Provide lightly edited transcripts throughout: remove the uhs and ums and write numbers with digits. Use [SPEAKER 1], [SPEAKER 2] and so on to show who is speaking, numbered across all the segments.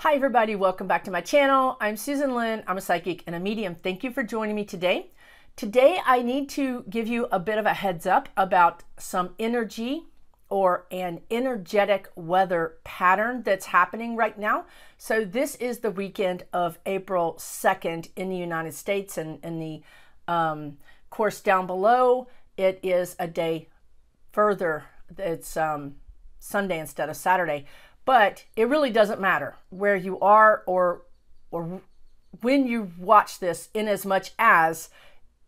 [SPEAKER 1] Hi everybody, welcome back to my channel. I'm Susan Lynn, I'm a psychic and a medium. Thank you for joining me today. Today I need to give you a bit of a heads up about some energy or an energetic weather pattern that's happening right now. So this is the weekend of April 2nd in the United States, and in the course down below, it is a day further. It's Sunday instead of Saturday. But it really doesn't matter where you are or when you watch this, in as much as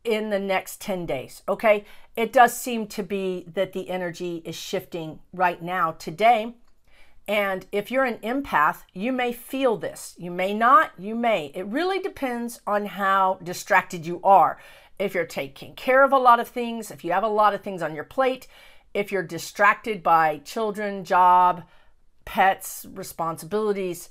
[SPEAKER 1] in the next 10 days, okay? It does seem to be that the energy is shifting right now, today. And if you're an empath, you may feel this. You may not, you may. It really depends on how distracted you are. If you're taking care of a lot of things, if you have a lot of things on your plate, if you're distracted by children, job, pets, responsibilities,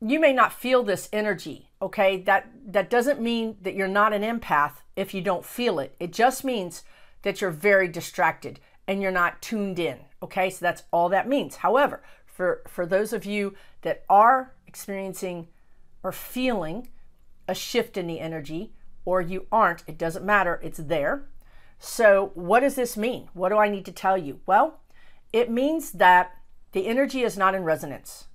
[SPEAKER 1] you may not feel this energy, okay? That doesn't mean that you're not an empath if you don't feel it. It just means that you're very distracted and you're not tuned in, okay? So that's all that means. However, for those of you that are experiencing or feeling a shift in the energy, or you aren't, it doesn't matter, it's there. So what does this mean? What do I need to tell you? Well, it means that the energy is not in resonance.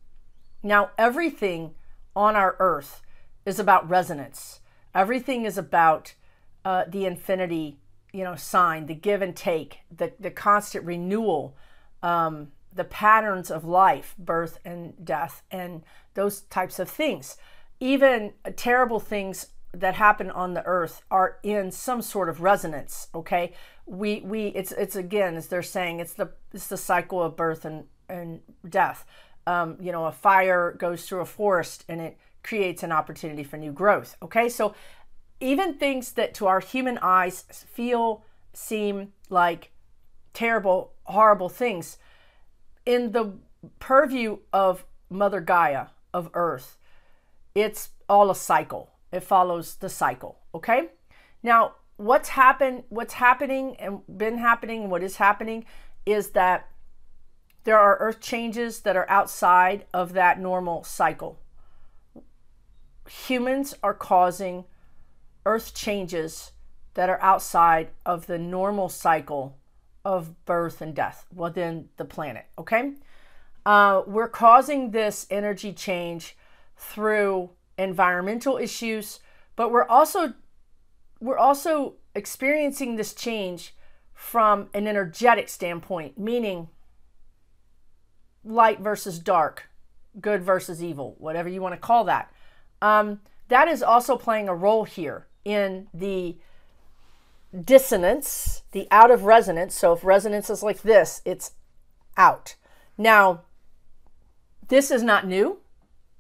[SPEAKER 1] Now, everything on our earth is about resonance. Everything is about the infinity, sign, the give and take, the constant renewal, the patterns of life, birth and death, and those types of things. Even terrible things that happen on the earth are in some sort of resonance, okay? It's again, as they're saying, it's the cycle of birth and death. A fire goes through a forest and it creates an opportunity for new growth. Okay, so even things that to our human eyes seem like terrible, horrible things, in the purview of Mother Gaia, of Earth, it's all a cycle. It follows the cycle. Okay, now what's happening and been happening, what is happening is that there are earth changes that are outside of that normal cycle. Humans are causing earth changes that are outside of the normal cycle of birth and death within the planet, okay? We're causing this energy change through environmental issues, but we're also experiencing this change from an energetic standpoint, meaning light versus dark, good versus evil, whatever you want to call that. That is also playing a role here in the dissonance, the out of resonance. So if resonance is like this, it's out. Now, this is not new.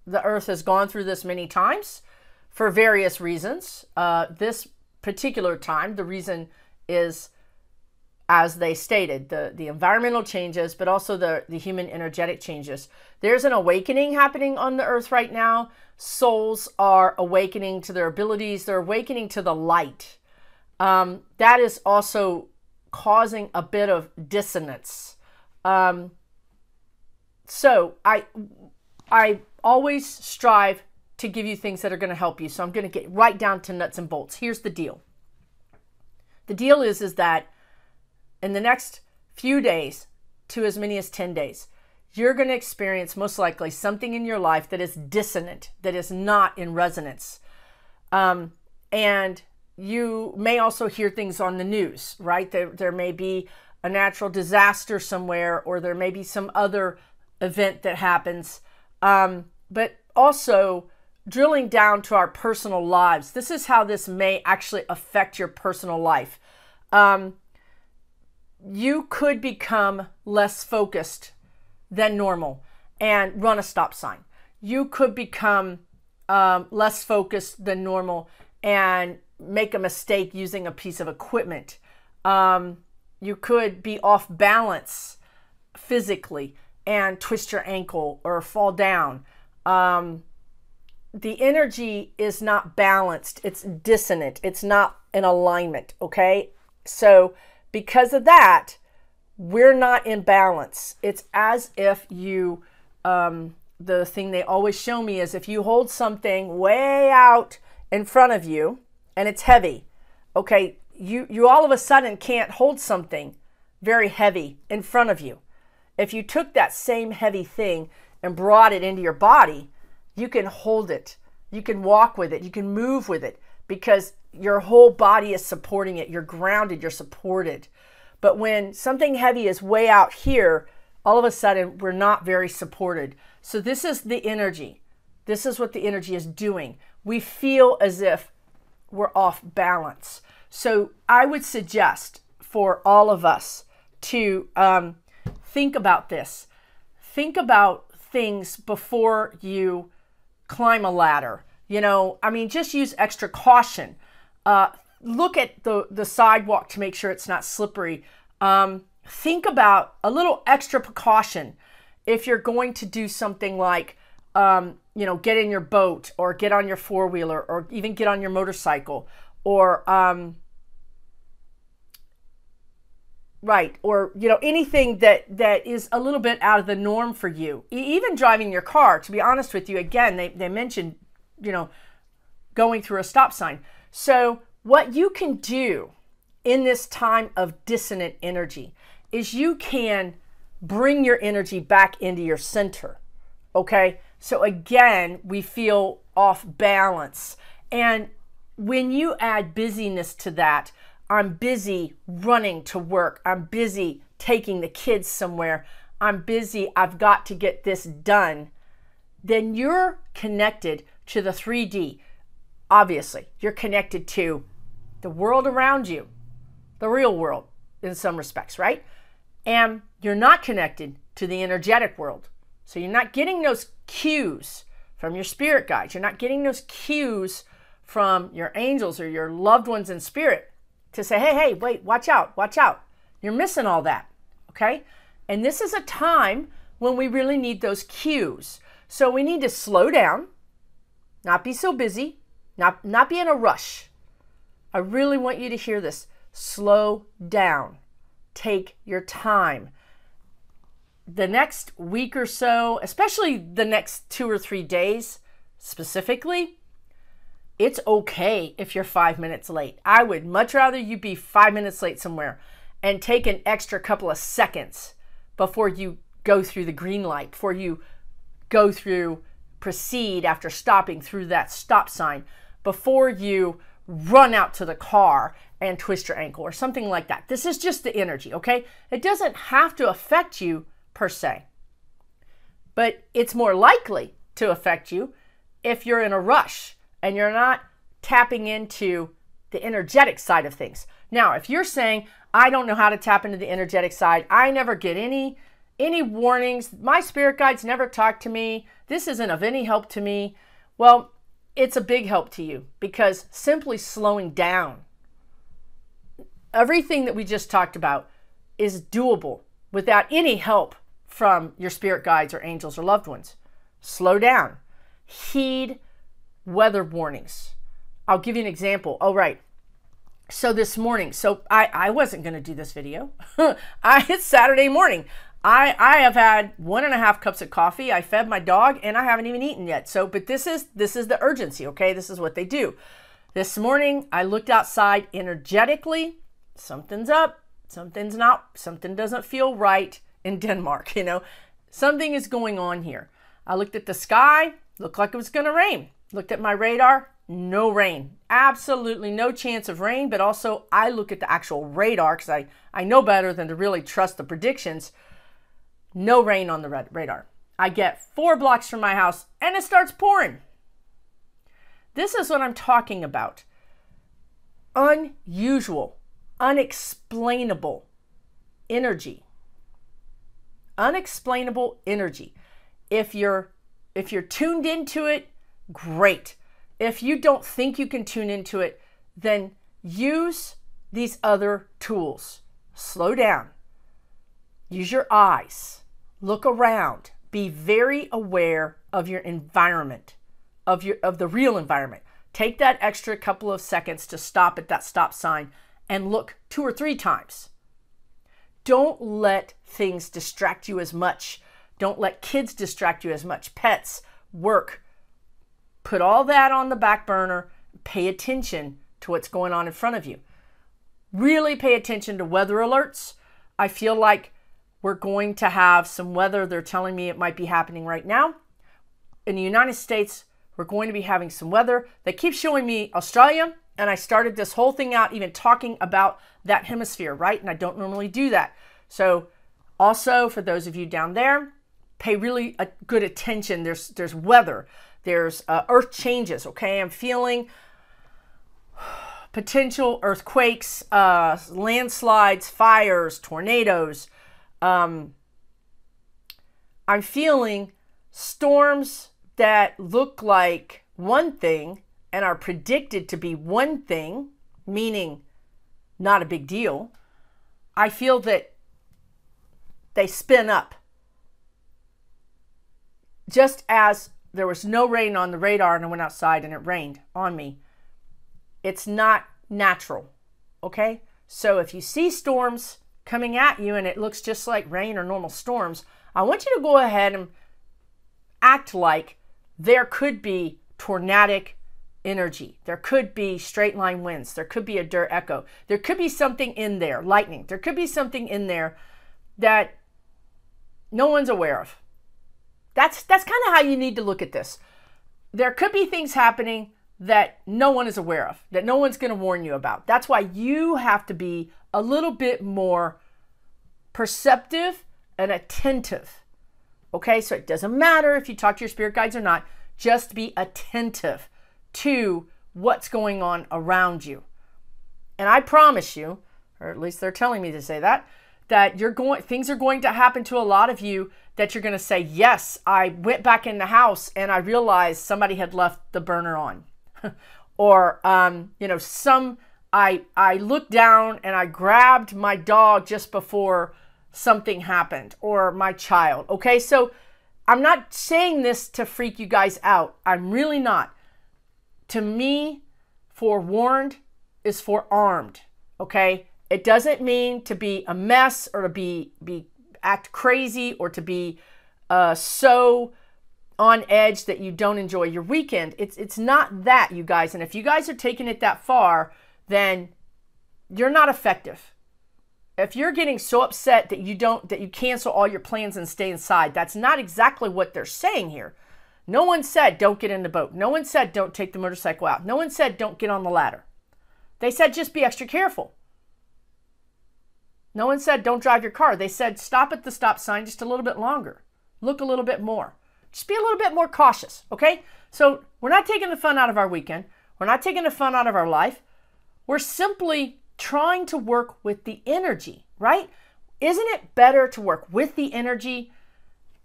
[SPEAKER 1] The earth has gone through this many times for various reasons. This particular time, the reason is, as they stated, the environmental changes, but also the human energetic changes. There's an awakening happening on the earth right now. Souls are awakening to their abilities. They're awakening to the light. That is also causing a bit of dissonance. So I always strive to give you things that are going to help you. So I'm going to get right down to nuts and bolts. Here's the deal. The deal is that in the next few days, to as many as 10 days, you're going to experience most likely something in your life that is dissonant, that is not in resonance. And you may also hear things on the news, right? There may be a natural disaster somewhere, or there may be some other event that happens. But also drilling down to our personal lives. This is how this may actually affect your personal life. You could become less focused than normal and run a stop sign. You could become less focused than normal and make a mistake using a piece of equipment. You could be off balance physically and twist your ankle or fall down. The energy is not balanced. It's dissonant. It's not in alignment, okay? So because of that, we're not in balance. It's as if you the thing they always show me is if you hold something way out in front of you and it's heavy, okay, you all of a sudden can't hold something very heavy in front of you. If you took that same heavy thing and brought it into your body, you can hold it. You can walk with it. You can move with it because your whole body is supporting it. You're grounded. You're supported. But when something heavy is way out here, all of a sudden we're not very supported. So this is the energy. This is what the energy is doing. We feel as if we're off balance. So I would suggest for all of us to think about this. Think about things before you climb a ladder. You know, I mean, just use extra caution. Look at the sidewalk to make sure it's not slippery. Think about a little extra precaution if you're going to do something like, you know, get in your boat or get on your four-wheeler or even get on your motorcycle or, or, you know, anything that is a little bit out of the norm for you. Even driving your car, to be honest with you, again, they mentioned, you know, going through a stop sign. So what you can do in this time of dissonant energy is you can bring your energy back into your center, okay? So again, we feel off balance. And when you add busyness to that, I'm busy running to work, I'm busy taking the kids somewhere, I'm busy, I've got to get this done, then you're connected to the 3D. Obviously, you're connected to the world around you, the real world in some respects, right? And you're not connected to the energetic world. So you're not getting those cues from your spirit guides. You're not getting those cues from your angels or your loved ones in spirit to say, hey, hey, wait, watch out, watch out. You're missing all that, okay? And this is a time when we really need those cues. So we need to slow down, not be so busy, not be in a rush. I really want you to hear this. Slow down. Take your time. The next week or so, especially the next 2 or 3 days specifically, it's okay if you're 5 minutes late. I would much rather you be 5 minutes late somewhere and take an extra couple of seconds before you go through the green light, before you go through, proceed after stopping through that stop sign, before you run out to the car and twist your ankle or something like that. This is just the energy, okay? It doesn't have to affect you per se, but it's more likely to affect you if you're in a rush and you're not tapping into the energetic side of things. Now, if you're saying, I don't know how to tap into the energetic side, I never get any warnings, my spirit guides never talk to me, this isn't of any help to me, well, it's a big help to you because simply slowing down, everything that we just talked about is doable without any help from your spirit guides or angels or loved ones. Slow down. Heed weather warnings. I'll give you an example. Oh, right. So this morning, I wasn't going to do this video. It's Saturday morning. I have had 1.5 cups of coffee. I fed my dog and I haven't even eaten yet. But this is the urgency, okay? This is what they do. This morning, I looked outside energetically. Something's up, something's not, something doesn't feel right in Denmark, you know. Something is going on here. I looked at the sky, looked like it was going to rain. Looked at my radar, no rain. Absolutely no chance of rain, but also I look at the actual radar because I know better than to really trust the predictions. No rain on the radar. I get 4 blocks from my house and it starts pouring. This is what I'm talking about. Unusual, unexplainable energy. Unexplainable energy. If you're tuned into it, great. If you don't think you can tune into it, then use these other tools. Slow down. Use your eyes. Look around. Be very aware of your environment, of the real environment. Take that extra couple of seconds to stop at that stop sign and look 2 or 3 times. Don't let things distract you as much. Don't let kids distract you as much. Pets, work. Put all that on the back burner. Pay attention to what's going on in front of you. Really pay attention to weather alerts. I feel like we're going to have some weather. They're telling me it might be happening right now. In the United States, we're going to be having some weather. They keep showing me Australia, and I started this whole thing out even talking about that hemisphere, right? And I don't normally do that. So also, for those of you down there, pay really good attention. There's weather. There's earth changes, okay? I'm feeling potential earthquakes, landslides, fires, tornadoes. I'm feeling storms that look like one thing and are predicted to be one thing, meaning not a big deal. I feel that they spin up. Just as there was no rain on the radar and I went outside and it rained on me. It's not natural, okay? So if you see storms coming at you and it looks just like rain or normal storms, I want you to go ahead and act like there could be tornadic energy. There could be straight line winds. There could be a dirt echo. There could be something in there, lightning. There could be something in there that no one's aware of. That's kind of how you need to look at this. There could be things happening that no one is aware of, that no one's going to warn you about. That's why you have to be a little bit more perceptive and attentive. Okay, so it doesn't matter if you talk to your spirit guides or not, just be attentive to what's going on around you. And I promise you, or at least they're telling me to say that things are going to happen to a lot of you that you're going to say, yes, I went back in the house and I realized somebody had left the burner on. Or, you know, I looked down and I grabbed my dog just before something happened, or my child. Okay, so I'm not saying this to freak you guys out. I'm really not. To me, forewarned is forearmed. Okay, it doesn't mean to be a mess or to act crazy or to be so on edge that you don't enjoy your weekend. It's not that, you guys. And if you guys are taking it that far, then you're not effective. If you're getting so upset that you cancel all your plans and stay inside, that's not exactly what they're saying here. No one said don't get in the boat. No one said don't take the motorcycle out. No one said don't get on the ladder. They said just be extra careful. No one said don't drive your car. They said stop at the stop sign just a little bit longer. Look a little bit more. Just be a little bit more cautious, okay? So we're not taking the fun out of our weekend. We're not taking the fun out of our life. We're simply trying to work with the energy, right? Isn't it better to work with the energy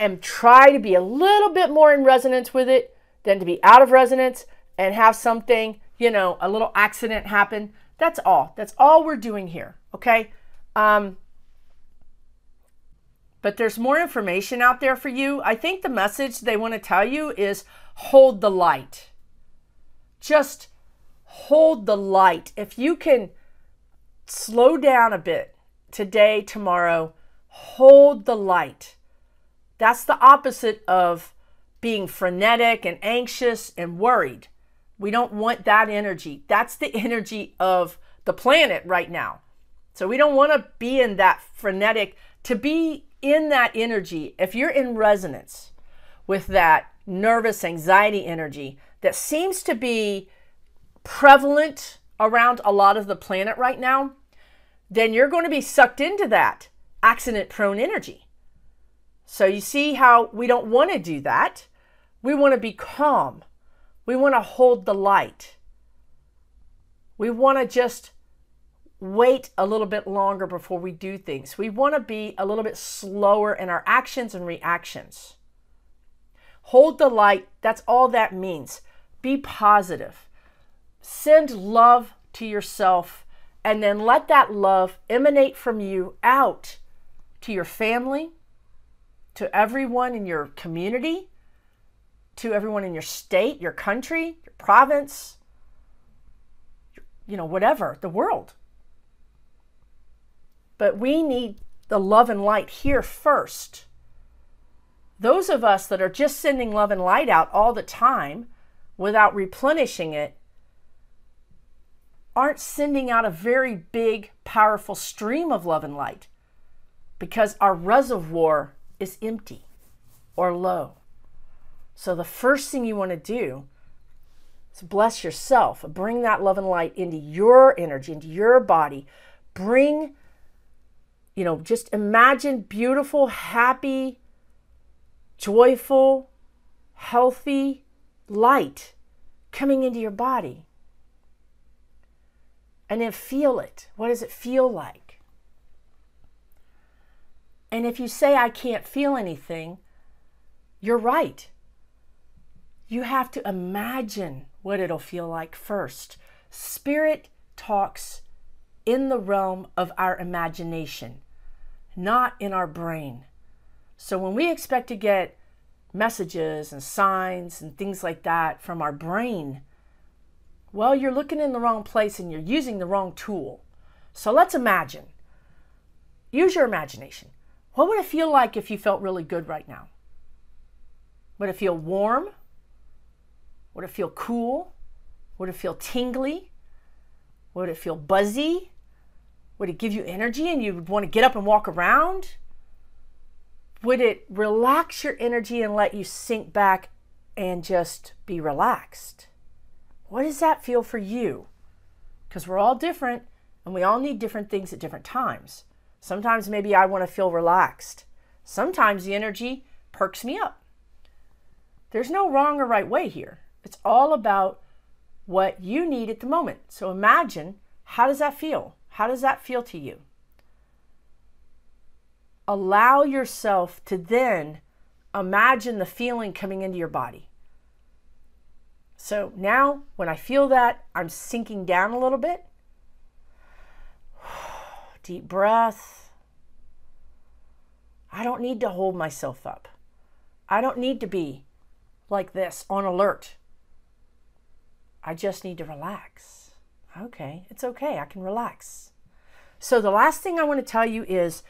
[SPEAKER 1] and try to be a little bit more in resonance with it than to be out of resonance and have something, you know, a little accident happen? That's all. That's all we're doing here, okay? But there's more information out there for you. I think the message they want to tell you is hold the light. Just hold the light. If you can slow down a bit today, tomorrow, hold the light. That's the opposite of being frenetic and anxious and worried. We don't want that energy. That's the energy of the planet right now. So we don't want to be in that frenetic. To be in that energy, if you're in resonance with that nervous anxiety energy that seems to be prevalent around a lot of the planet right now, then you're going to be sucked into that accident-prone energy. So you see how we don't want to do that. We want to be calm. We want to hold the light. We want to just wait a little bit longer before we do things. We want to be a little bit slower in our actions and reactions. Hold the light. That's all that means. Be positive. Send love to yourself, and then let that love emanate from you out to your family, to everyone in your community, to everyone in your state, your country, your province, you know, whatever, the world. But we need the love and light here first. Those of us that are just sending love and light out all the time without replenishing it aren't sending out a very big, powerful stream of love and light because our reservoir is empty or low. So the first thing you want to do is bless yourself. Bring that love and light into your energy, into your body. Bring, just imagine beautiful, happy, joyful, healthy light coming into your body. And then feel it. What does it feel like? And if you say, I can't feel anything, you're right. You have to imagine what it'll feel like first. Spirit talks in the realm of our imagination, not in our brain. So when we expect to get messages and signs and things like that from our brain, well, you're looking in the wrong place and you're using the wrong tool. So let's imagine. Use your imagination. What would it feel like if you felt really good right now? Would it feel warm? Would it feel cool? Would it feel tingly? Would it feel buzzy? Would it give you energy and you would want to get up and walk around? Would it relax your energy and let you sink back and just be relaxed? What does that feel for you? Because we're all different and we all need different things at different times. Sometimes maybe I want to feel relaxed. Sometimes the energy perks me up. There's no wrong or right way here. It's all about what you need at the moment. So imagine, how does that feel? How does that feel to you? Allow yourself to then imagine the feeling coming into your body. So now when I feel that, I'm sinking down a little bit. Deep breath. I don't need to hold myself up. I don't need to be like this on alert. I just need to relax. Okay, it's okay. I can relax. So the last thing I want to tell you is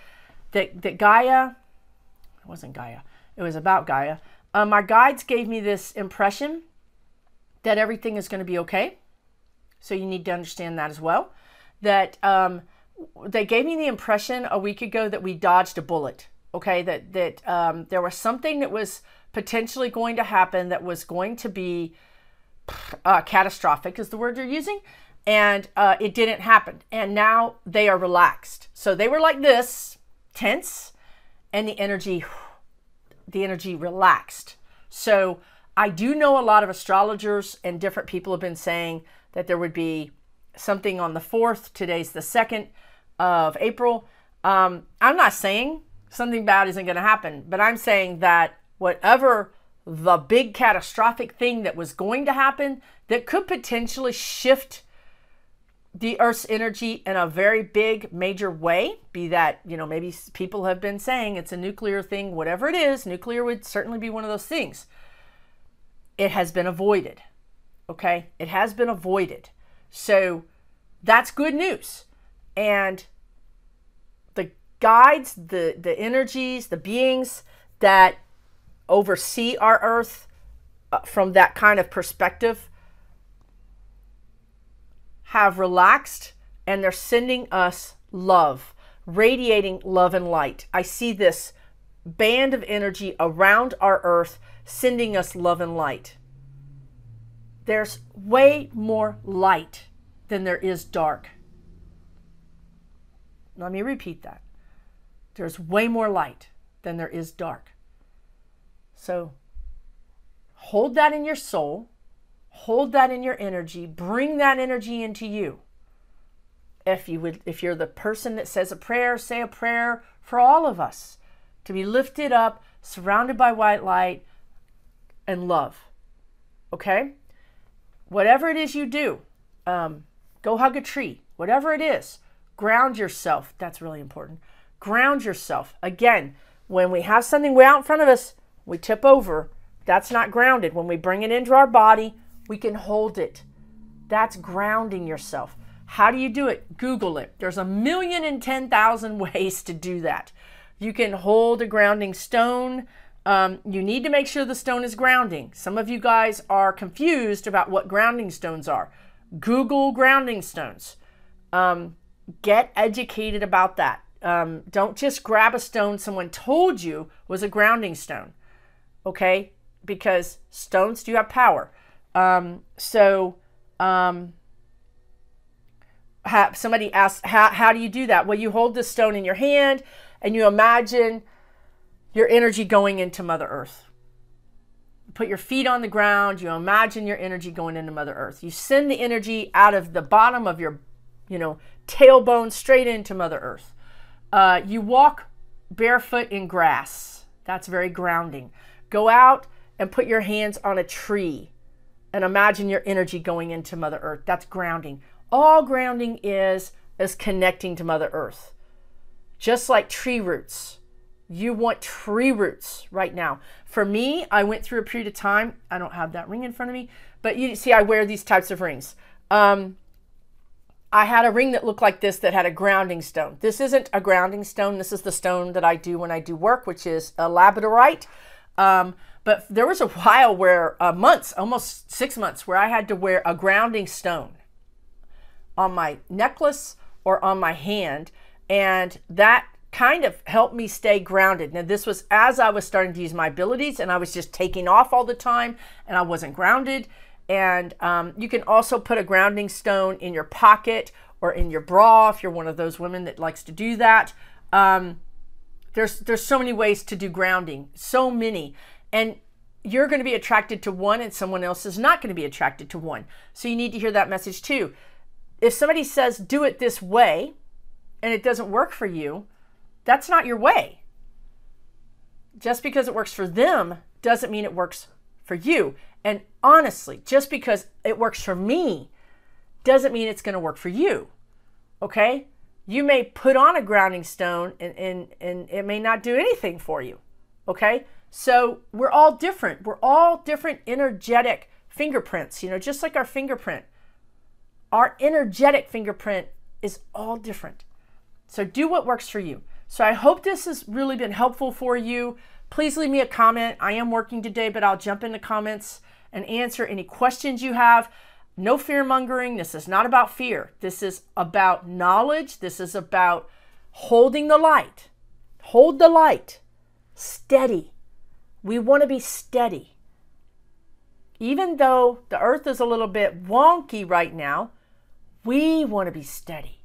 [SPEAKER 1] that Gaia, it wasn't Gaia, it was about Gaia. My guides gave me this impression that everything is going to be okay. So you need to understand that as well. That they gave me the impression a week ago that we dodged a bullet. Okay, that there was something that was potentially going to happen that was going to be catastrophic is the word you're using. And it didn't happen. And now they are relaxed. So they were like this, tense, and the energy relaxed. So I do know a lot of astrologers and different people have been saying that there would be something on the 4th. Today's the 2nd of April. I'm not saying something bad isn't going to happen, but I'm saying that whatever the big catastrophic thing that was going to happen that could potentially shift the Earth's energy in a very big, major way, be that, maybe people have been saying it's a nuclear thing, whatever it is, nuclear would certainly be one of those things. It has been avoided, okay? It has been avoided. So that's good news. And the guides, the energies, the beings that oversee our Earth from that kind of perspective have relaxed and they're sending us love, radiating love and light. I see this band of energy around our Earth sending us love and light. There's way more light than there is dark. Let me repeat that. There's way more light than there is dark. So hold that in your soul. Hold that in your energy. Bring that energy into you. If you're the person that says a prayer, say a prayer for all of us to be lifted up, surrounded by white light and love. Okay? Whatever it is you do, go hug a tree. Whatever it is, ground yourself. That's really important. Ground yourself. Again, when we have something way out in front of us, we tip over. That's not grounded. When we bring it into our body, we can hold it. That's grounding yourself. How do you do it? Google it. There's 1,010,000 ways to do that. You can hold a grounding stone. You need to make sure the stone is grounding. Some of you guys are confused about what grounding stones are. Google grounding stones. Get educated about that. Don't just grab a stone someone told you was a grounding stone, okay? Because stones do have power. Somebody asked, how do you do that? Well, you hold the stone in your hand and you imagine your energy going into Mother Earth. Put your feet on the ground. You imagine your energy going into Mother Earth. You send the energy out of the bottom of your, tailbone straight into Mother Earth. You walk barefoot in grass. That's very grounding. Go out and put your hands on a tree and imagine your energy going into Mother Earth. That's grounding. All grounding is connecting to Mother Earth. Just like tree roots. You want tree roots right now. For me, I went through a period of time. I don't have that ring in front of me, but you see I wear these types of rings. I had a ring that looked like this that had a grounding stone. This isn't a grounding stone. This is the stone that I do when I do work, which is a labradorite. But there was a while where, months, almost 6 months, where I had to wear a grounding stone on my necklace or on my hand. And that kind of helped me stay grounded. Now, this was as I was starting to use my abilities and I was just taking off all the time and I wasn't grounded. And you can also put a grounding stone in your pocket or in your bra if you're one of those women that likes to do that. There's so many ways to do grounding, so many. And you're going to be attracted to one and someone else is not going to be attracted to one. So you need to hear that message too. If somebody says, do it this way, and it doesn't work for you, that's not your way. Just because it works for them doesn't mean it works for you. And honestly, just because it works for me doesn't mean it's going to work for you. Okay? You may put on a grounding stone and it may not do anything for you. Okay? So we're all different. We're all different energetic fingerprints, just like our fingerprint. Our energetic fingerprint is all different. So do what works for you. So I hope this has really been helpful for you. Please leave me a comment. I am working today, but I'll jump into comments and answer any questions you have. No fear mongering. This is not about fear. This is about knowledge. This is about holding the light. Hold the light. Steady. We want to be steady. Even though the earth is a little bit wonky right now, we want to be steady.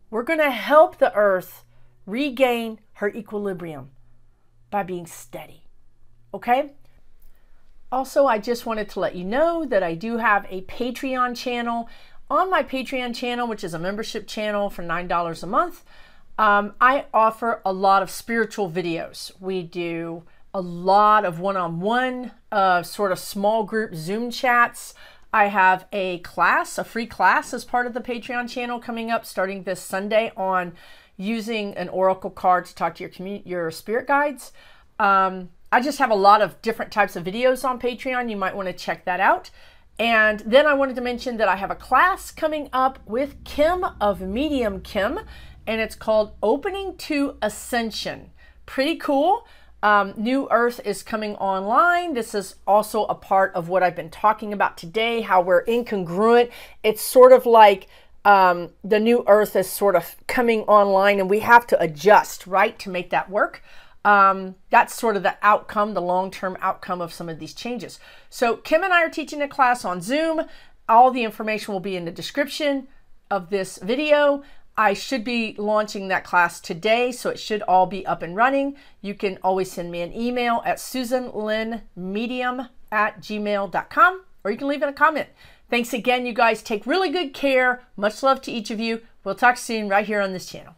[SPEAKER 1] We're going to help the earth regain her equilibrium by being steady. Okay? Also, I just wanted to let you know that I do have a Patreon channel. On my Patreon channel, which is a membership channel for $9 a month, I offer a lot of spiritual videos. We do a lot of one-on-one, sort of small group Zoom chats. I have a class, a free class as part of the Patreon channel coming up starting this Sunday on using an oracle card to talk to your spirit guides. I just have a lot of different types of videos on Patreon. You might want to check that out. And then I wanted to mention that I have a class coming up with Kim of Medium Kim, and it's called Opening to Ascension. Pretty cool. New Earth is coming online. This is also a part of what I've been talking about today, how we're incongruent. It's sort of like the new Earth is sort of coming online and we have to adjust, right, to make that work. That's sort of the outcome, the long-term outcome of some of these changes. So Kim and I are teaching a class on Zoom. All the information will be in the description of this video. I should be launching that class today, so it should all be up and running. You can always send me an email at susanlynnmedium@gmail.com, or you can leave in a comment. Thanks again, you guys. Take really good care. Much love to each of you. We'll talk soon right here on this channel.